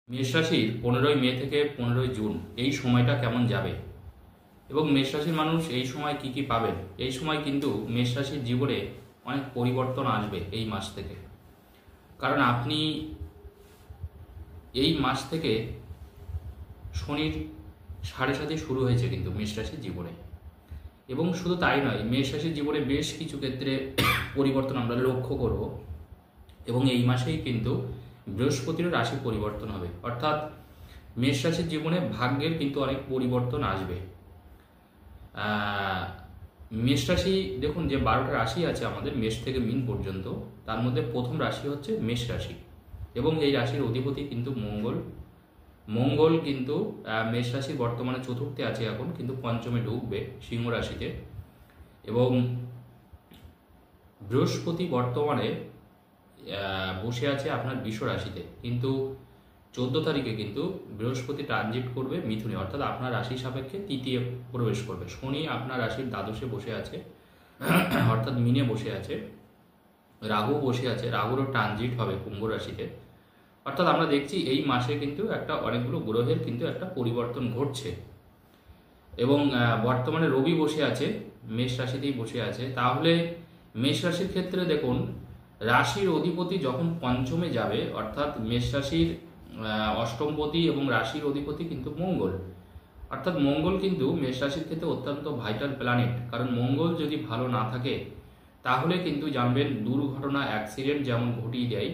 মেষ রাশির 15ই মে থেকে 15ই জুন এই সময়টা কেমন যাবে এবং মেষ রাশির মানুষ এই সময় কি কি পাবেন। এই সময় কিন্তু মেষ রাশির জীবনে অনেক পরিবর্তন আসবে এই মাস থেকে। কারণ আপনি এই মাস থেকে শনির 7.5 শুরু হয়েছে কিন্তু মেষ রাশির জীবনে, এবং শুধু তাই নয়, মেষ রাশির জীবনে বেশ কিছু ক্ষেত্রে পরিবর্তন আমরা লক্ষ্য করব। এবং এই মাসেই কিন্তু বৃহস্পতির রাশি পরিবর্তন হবে, অর্থাৎ মেষ রাশির জীবনে ভাগ্যের কিন্তু অনেক পরিবর্তন আসবে। মেষ রাশি, দেখুন যে 12টা রাশি আছে আমাদের মেষ থেকে মীন পর্যন্ত, তার মধ্যে প্রথম রাশি হচ্ছে মেষ রাশি, এবং এই রাশির অধিপতি কিন্তু মঙ্গল কিন্তু মেষ রাশির বর্তমানে চতুর্থে আছে এখন, কিন্তু পঞ্চমে ঢুকবে সিংহ রাশিতে। এবং বৃহস্পতি বর্তমানে বসে আছে আপনার বৃষ রাশিতে, কিন্তু 14 তারিখে কিন্তু বৃহস্পতি ট্রানজিট করবে মিথুনে, অর্থাৎ আপনার রাশি সাপেক্ষে তৃতীয় প্রবেশ করবে। শনি আপনার রাশির দ্বাদশে বসে আছে, অর্থাৎ মিনে বসে আছে। রাহু বসে আছে, রাহুরও ট্রানজিট হবে কুম্ভ রাশিতে। অর্থাৎ আমরা দেখছি এই মাসে কিন্তু অনেকগুলো গ্রহের কিন্তু একটা পরিবর্তন ঘটছে। এবং বর্তমানে রবি বসে আছে, মেষ রাশিতেই বসে আছে। তাহলে মেষ রাশির ক্ষেত্রে দেখুন, রাশির অধিপতি যখন পঞ্চমে যাবে, অর্থাৎ মেষ রাশির অষ্টমপতি এবং রাশির অধিপতি কিন্তু মঙ্গল, অর্থাৎ মঙ্গল কিন্তু মেষ রাশির ক্ষেত্রে অত্যন্ত ভাইটাল প্ল্যানেট। কারণ মঙ্গল যদি ভালো না থাকে তাহলে কিন্তু জানবেন দুর্ঘটনা, অ্যাক্সিডেন্ট যেমন ঘটিয়ে দেয়,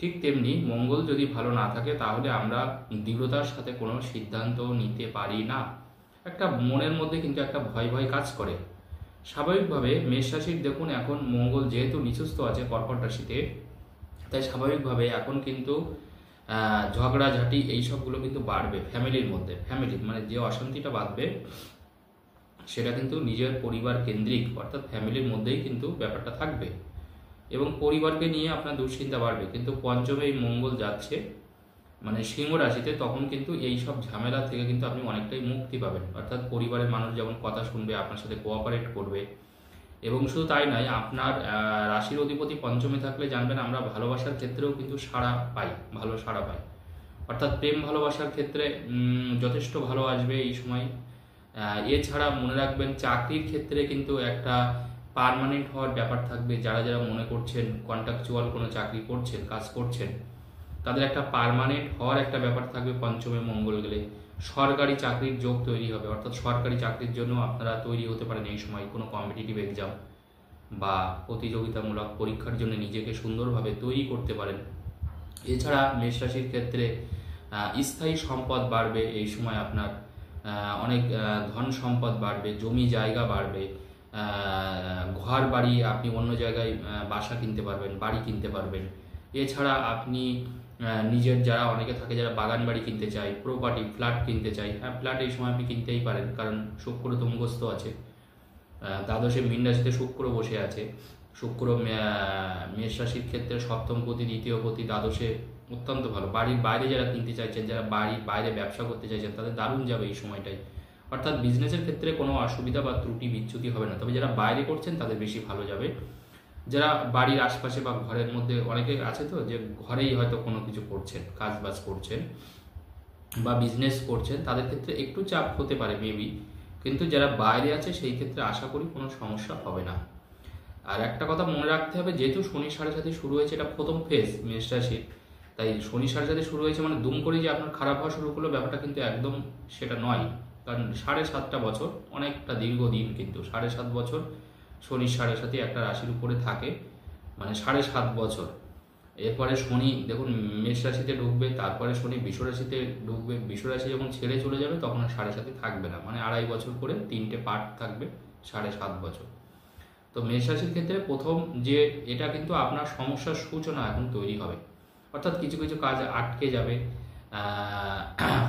ঠিক তেমনি মঙ্গল যদি ভালো না থাকে তাহলে আমরা দৃঢ়তার সাথে কোনো সিদ্ধান্ত নিতে পারি না। একটা মনের মধ্যে কিন্তু একটা ভয় ভয় কাজ করে। স্বাভাবিকভাবে মেষ রাশির দেখুন, এখন মঙ্গল যেহেতু নিচস্থ আছে কর্কট রাশিতে, তাই স্বাভাবিকভাবে এখন কিন্তু ঝগড়াঝাটি এই সবগুলো কিন্তু বাড়বে ফ্যামিলির মধ্যে। মানে যে অশান্তিটা বাঁধবে সেটা কিন্তু নিজের পরিবার কেন্দ্রিক, অর্থাৎ ফ্যামিলির মধ্যেই কিন্তু ব্যাপারটা থাকবে, এবং পরিবারকে নিয়ে আপনার দুশ্চিন্তা বাড়বে। কিন্তু পঞ্চমে এই মঙ্গল যাচ্ছে মানে সিংহ রাশিতে, তখন কিন্তু এই সব ঝামেলা থেকে কিন্তু আপনি অনেকটাই মুক্তি পাবেন। অর্থাৎ পরিবারের মানুষ যেমন কথা শুনবে, আপনার সাথে কোঅপারেট করবে। এবং শুধু তাই নয়, আপনার রাশির অধিপতি পঞ্চমে থাকলে জানবেন আমরা ভালোবাসার ক্ষেত্রেও কিন্তু ভালো সাড়া পাই। অর্থাৎ প্রেম ভালোবাসার ক্ষেত্রে যথেষ্ট ভালো আসবে এই সময়। এছাড়া মনে রাখবেন, চাকরির ক্ষেত্রে কিন্তু একটা পার্মানেন্ট হওয়ার ব্যাপার থাকবে। যারা যারা মনে করছেন কন্ট্রাকচুয়াল কোনো চাকরি করছেন, কাজ করছেন, তাদের একটা পার্মানেন্ট হওয়ার একটা ব্যাপার থাকবে পঞ্চমে মঙ্গল গেলে। সরকারি চাকরির যোগ তৈরি হবে, অর্থাৎ সরকারি চাকরির জন্য আপনারা তৈরি হতে পারেন এই সময়। কোনো কম্পিটিটিভ এক্সাম বা প্রতিযোগিতামূলক পরীক্ষার জন্য নিজেকে সুন্দরভাবে তৈরি করতে পারেন। এছাড়া মেষ রাশির ক্ষেত্রে স্থায়ী সম্পদ বাড়বে এই সময়, আপনার অনেক ধন সম্পদ বাড়বে, জমি জায়গা বাড়বে, ঘর বাড়ি, আপনি অন্য জায়গায় বাসা কিনতে পারবেন, বাড়ি কিনতে পারবেন। এছাড়া আপনি নিজের, যারা অনেকে থাকে যারা বাগান বাড়ি কিনতে চায়, প্রপার্টি ফ্ল্যাট কিনতে চায়, হ্যাঁ ফ্ল্যাট এই সময় আপনি কিনতেই পারেন, কারণ শুক্র তুঙ্গস্থ আছে, দ্বাদশে মীন রাশিতে শুক্র বসে আছে। শুক্র মেষ রাশির ক্ষেত্রে সপ্তমপতি, দ্বিতীয়পতি, দ্বাদশে অত্যন্ত ভালো। বাড়ির বাইরে যারা কিনতে চাইছেন, যারা বাড়ির বাইরে ব্যবসা করতে চাইছেন, তাদের দারুণ যাবে এই সময়টাই। অর্থাৎ বিজনেসের ক্ষেত্রে কোনো অসুবিধা বা ত্রুটি বিচ্যুতি হবে না, তবে যারা বাইরে করছেন তাদের বেশি ভালো যাবে। যারা বাড়ির আশপাশে বা ঘরের মধ্যে, অনেকে আছে তো যে ঘরেই হয়তো কোনো কিছু করছেন, কাজ বাজ করছেন বা বিজনেস করছেন, তাদের ক্ষেত্রে একটু চাপ হতে পারে মেবি, কিন্তু যারা বাইরে আছে সেই ক্ষেত্রে আশা করি কোনো সমস্যা হবে না। আর একটা কথা মনে রাখতে হবে, যেহেতু শনি 7.5 শুরু হয়েছে, এটা প্রথম ফেজ মেষ রাশির, তাই শনি 7.5 শুরু হয়েছে মানে দুম করে যে আপনার খারাপ হওয়া শুরু করলো, ব্যাপারটা কিন্তু একদম সেটা নয়। কারণ 7.5 বছর অনেকটা দীর্ঘদিন, কিন্তু 7.5 বছর শনি 7.5 একটা রাশির উপরে থাকে, মানে 7.5 বছর। এরপরে শনি দেখুন মেষ রাশিতে ঢুকবে, তারপরে শনি বৃষ রাশিতে ঢুকবে। বৃষ রাশি যখন ছেড়ে চলে যাবে তখন আর 7.5 থাকবে না, মানে 2.5 বছর করে 3টে পার্ট থাকবে, 7.5 বছর। তো মেষ রাশির ক্ষেত্রে প্রথম যে এটা কিন্তু আপনার সমস্যার সূচনা এখন তৈরি হবে, অর্থাৎ কিছু কিছু কাজ আটকে যাবে,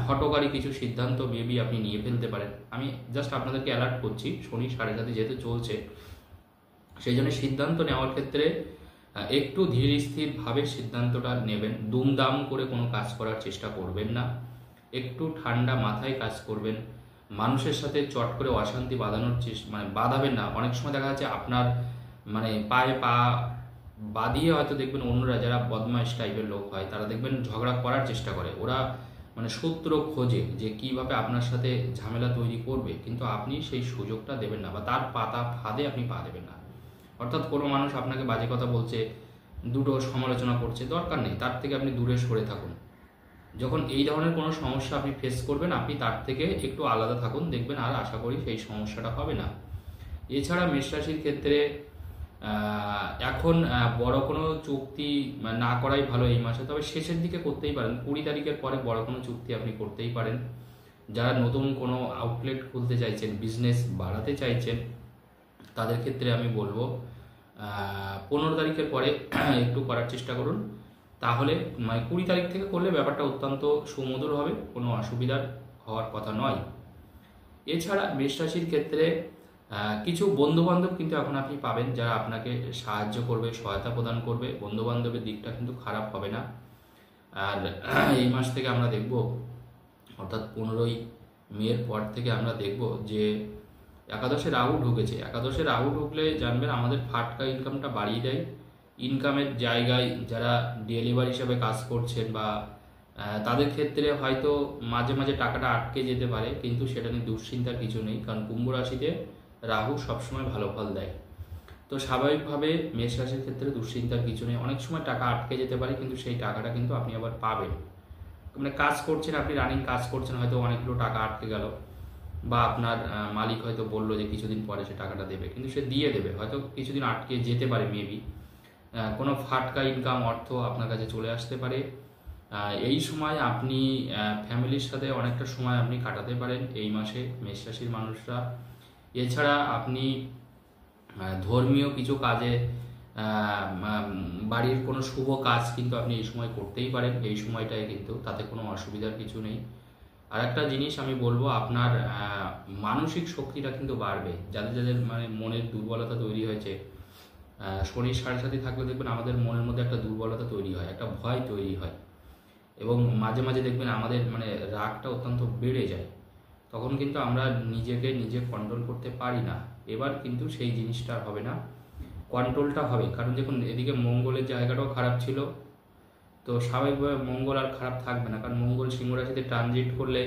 হঠকারী কিছু সিদ্ধান্ত মেবি আপনি নিয়ে ফেলতে পারেন। আমি জাস্ট আপনাদেরকে অ্যালার্ট করছি, শনি 7.5 যেহেতু চলছে, সেই জন্য সিদ্ধান্ত নেওয়ার ক্ষেত্রে একটু ধীর স্থিরভাবে সিদ্ধান্তটা নেবেন। দুমদাম করে কোনো কাজ করার চেষ্টা করবেন না, একটু ঠান্ডা মাথায় কাজ করবেন। মানুষের সাথে চট করে অশান্তি বাঁধানোর চেষ্টা, মানে বাঁধাবেন না। অনেক সময় দেখা যাচ্ছে আপনার মানে পায়ে পা বাদিয়ে হয়তো দেখবেন অন্যরা যারা বদমাইশ টাইপের লোক হয় তারা দেখবেন ঝগড়া করার চেষ্টা করে, ওরা মানে সূত্র খোঁজে যে কিভাবে আপনার সাথে ঝামেলা তৈরি করবে, কিন্তু আপনি সেই সুযোগটা দেবেন না বা তার পাতা ফাঁদে আপনি পা দেবেন না। অর্থাৎ কোনো মানুষ আপনাকে বাজে কথা বলছে, দুটো সমালোচনা করছে, দরকার নেই, তার থেকে আপনি দূরে সরে থাকুন। যখন এই ধরনের কোনো সমস্যা আপনি ফেস করবেন, আপনি তার থেকে একটু আলাদা থাকুন, দেখবেন আর আশা করি সেই সমস্যাটা হবে না। এছাড়া মেষ রাশির ক্ষেত্রে এখন বড় কোনো চুক্তি না করাই ভালো এই মাসে, তবে শেষের দিকে করতেই পারেন, 20 তারিখের পরে বড় কোনো চুক্তি আপনি করতেই পারেন। যারা নতুন কোনো আউটলেট খুলতে চাইছেন, বিজনেস বাড়াতে চাইছেন, তাদের ক্ষেত্রে আমি বলবো 15 তারিখের পরে একটু করার চেষ্টা করুন, তাহলে 20 তারিখ থেকে করলে ব্যাপারটা অত্যন্ত সুমধুর হবে, কোনো অসুবিধার হওয়ার কথা নয়। এছাড়া মেষ রাশির ক্ষেত্রে কিছু বন্ধুবান্ধব কিন্তু এখন আপনি পাবেন যারা আপনাকে সাহায্য করবে, সহায়তা প্রদান করবে, বন্ধুবান্ধবের দিকটা কিন্তু খারাপ হবে না। আর এই মাস থেকে আমরা দেখব, অর্থাৎ 15ই মের পর থেকে আমরা দেখব যে একাদশে রাহু ঢুকেছে। একাদশে রাহু ঢুকলে জানবেন আমাদের ফাটকা ইনকামটা বাড়িয়ে দেয়। ইনকামের জায়গায় যারা ডেলিভারি হিসাবে কাজ করছেন বা তাদের ক্ষেত্রে হয়তো মাঝে মাঝে টাকাটা আটকে যেতে পারে, কিন্তু সেটা নিয়ে দুশ্চিন্তার কিছু নেই, কারণ কুম্ভ রাশিতে রাহু সবসময় ভালো ফল দেয়। তো স্বাভাবিকভাবে মেষ রাশির ক্ষেত্রে দুশ্চিন্তার কিছু নেই। অনেক সময় টাকা আটকে যেতে পারে, কিন্তু সেই টাকাটা কিন্তু আপনি আবার পাবেন। মানে কাজ করছেন, আপনি রানিং কাজ করছেন, হয়তো অনেকগুলো টাকা আটকে গেল, বা আপনার মালিক হয়তো বললো যে কিছুদিন পরে সে টাকাটা দেবে, কিন্তু সে দিয়ে দেবে, হয়তো কিছুদিন আটকে যেতে পারে, মেবি কোনো ফাটকা ইনকাম অর্থ আপনার কাছে চলে আসতে পারে। এই সময় আপনি ফ্যামিলির সাথে অনেকটা সময় আপনি কাটাতে পারেন এই মাসে মেষ রাশির মানুষরা। এছাড়া আপনি ধর্মীয় কিছু কাজে, বাড়ির কোনো শুভ কাজ কিন্তু আপনি এই সময় করতেই পারেন, এই সময়টায় কিন্তু তাতে কোনো অসুবিধার কিছু নেই। আর একটা জিনিস আমি বলবো, আপনার মানসিক শক্তিটা কিন্তু বাড়বে। যাদের যাদের মানে মনের দুর্বলতা তৈরি হয়েছে, শনির সাড়ে সাথে থাকলে দেখবেন আমাদের মনের মধ্যে একটা দুর্বলতা তৈরি হয়, একটা ভয় তৈরি হয়, এবং মাঝে মাঝে দেখবেন আমাদের মানে রাগটা অত্যন্ত বেড়ে যায়, তখন কিন্তু আমরা নিজেকে নিজে কন্ট্রোল করতে পারি না। এবার কিন্তু সেই জিনিসটা হবে না, কন্ট্রোলটা হবে। কারণ দেখুন এদিকে মঙ্গলের জায়গাটাও খারাপ ছিল, তো স্বাভাবিকভাবে মঙ্গল আর খারাপ থাকবে না, কারণ মঙ্গল সিংহ রাশিতে ট্রানজিট করলে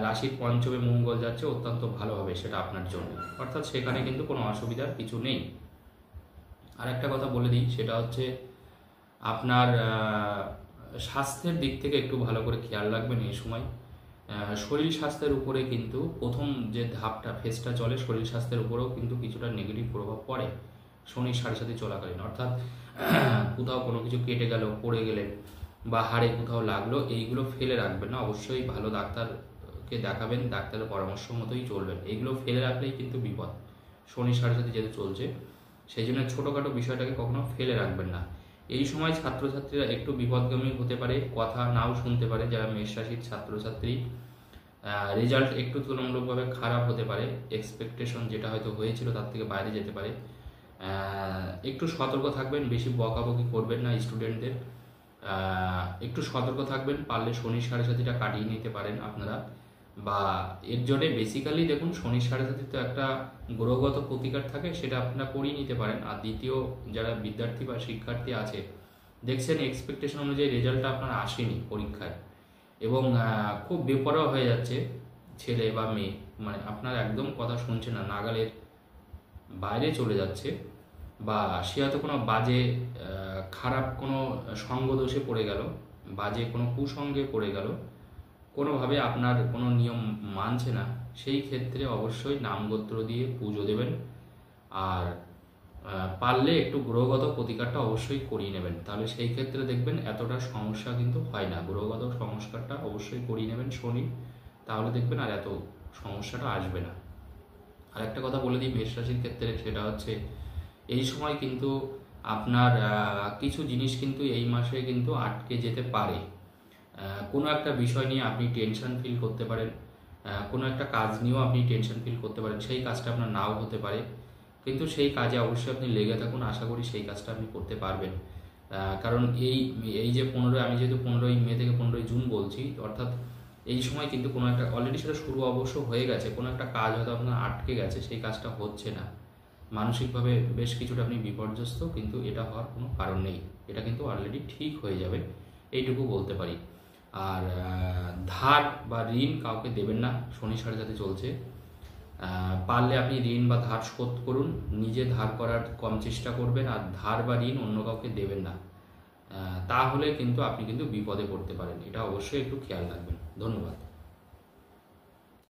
রাশির পঞ্চমে মঙ্গল যাচ্ছে, অত্যন্ত ভালো হবে সেটা আপনার জন্য, অর্থাৎ সেখানে কিন্তু কোনো অসুবিধার কিছু নেই। আর একটা কথা বলে দিই, সেটা হচ্ছে আপনার স্বাস্থ্যের দিক থেকে একটু ভালো করে খেয়াল রাখবেন এই সময়। শরীর স্বাস্থ্যের উপরে কিন্তু প্রথম যে ধাপটা, ফেসটা চলে, শরীর স্বাস্থ্যের উপরেও কিন্তু কিছুটা নেগেটিভ প্রভাব পড়ে শনির সাড়ে সাথে চলাকালীন। অর্থাৎ কোথাও কোনো কিছু কেটে গেল, পড়ে গেলে, বা হাড়ে কোথাও লাগলো, এইগুলো ফেলে রাখবেন না, অবশ্যই ভালো ডাক্তারকে দেখাবেন, ডাক্তারের পরামর্শ মতোই চলবেন। এইগুলো ফেলে রাখলেই কিন্তু বিপদ, শনির সাড়ে সাথে যেহেতু চলছে, সেই জন্য ছোটোখাটো বিষয়টাকে কখনো ফেলে রাখবেন না। এই সময় ছাত্রছাত্রীরা একটু বিপদগামী হতে পারে, কথা নাও শুনতে পারে, যারা মেষ রাশির ছাত্রছাত্রী, রেজাল্ট একটু তুলনামূলকভাবে খারাপ হতে পারে, এক্সপেকটেশন যেটা হয়তো হয়েছিল তার থেকে বাইরে যেতে পারে। একটু সতর্ক থাকবেন, বেশি বকাবকি করবেন না স্টুডেন্টদের, একটু সতর্ক থাকবেন, পারলে শনির সাড়ে সাথীটা কাটিয়ে নিতে পারেন আপনারা। বা এর জন্যে বেসিক্যালি দেখুন, শনির সাড়ে সাথী তো একটা গ্রহগত প্রতিকার থাকে, সেটা আপনারা করিয়ে নিতে পারেন। আর দ্বিতীয়, যারা বিদ্যার্থী বা শিক্ষার্থী আছে, দেখছেন এক্সপেকটেশন অনুযায়ী রেজাল্টটা আপনার আসেনি পরীক্ষায়, এবং খুব বেপরোয়া হয়ে যাচ্ছে ছেলে বা মেয়ে, মানে আপনার একদম কথা শুনছে না, নাগালের বাইরে চলে যাচ্ছে, বা সে হয়তো কোনো বাজে খারাপ কোনো সঙ্গদোষে পড়ে গেল, বাজে কোনো কুসঙ্গে পড়ে গেল, কোনোভাবে আপনার কোনো নিয়ম মানছে না, সেই ক্ষেত্রে অবশ্যই নামগোত্র দিয়ে পুজো দেবেন। আর পারলে একটু গ্রহগত প্রতিকারটা অবশ্যই করিয়ে নেবেন, তাহলে সেই ক্ষেত্রে দেখবেন এতটা সমস্যা কিন্তু হয় না। গ্রহগত সংস্কারটা অবশ্যই করিয়ে নেবেন শনি, তাহলে দেখবেন আর এত সমস্যাটা আসবে না। আর একটা কথা বলে দিই মেষ রাশির ক্ষেত্রে, সেটা হচ্ছে এই সময় কিন্তু আপনার কিছু জিনিস কিন্তু এই মাসে কিন্তু আটকে যেতে পারে। কোনো একটা বিষয় নিয়ে আপনি টেনশন ফিল করতে পারেন, কোনো একটা কাজ নিয়েও আপনি টেনশন ফিল করতে পারেন, সেই কাজটা আপনার নাও হতে পারে, কিন্তু সেই কাজে অবশ্যই আপনি লেগে থাকুন, আশা করি সেই কাজটা আপনি করতে পারবেন। কারণ এই যে আমি যেহেতু 15ই মে থেকে 15ই জুন বলছি, অর্থাৎ এই সময় কিন্তু কোনো একটা অলরেডি সেটা শুরু অবশ্য হয়ে গেছে, কোনো একটা কাজ হয়তো আপনার আটকে গেছে, সেই কাজটা হচ্ছে না, মানসিকভাবে বেশ কিছুটা আপনি বিপর্যস্ত, কিন্তু এটা হওয়ার কোনো কারণ নেই, এটা কিন্তু অলরেডি ঠিক হয়ে যাবে, এইটুকু বলতে পারি। আর ধার বা ঋণ কাউকে দেবেন না, শনি 7.5 চলছে। পারলে আপনি ঋণ বা ধার শোধ করুন, নিজে ধার করার কম চেষ্টা করবেন, আর ধার বা ঋণ অন্য কাউকে দেবেন না, তাহলে কিন্তু আপনি কিন্তু বিপদে পড়তে পারেন, এটা অবশ্যই একটু খেয়াল রাখবেন। ধন্যবাদ।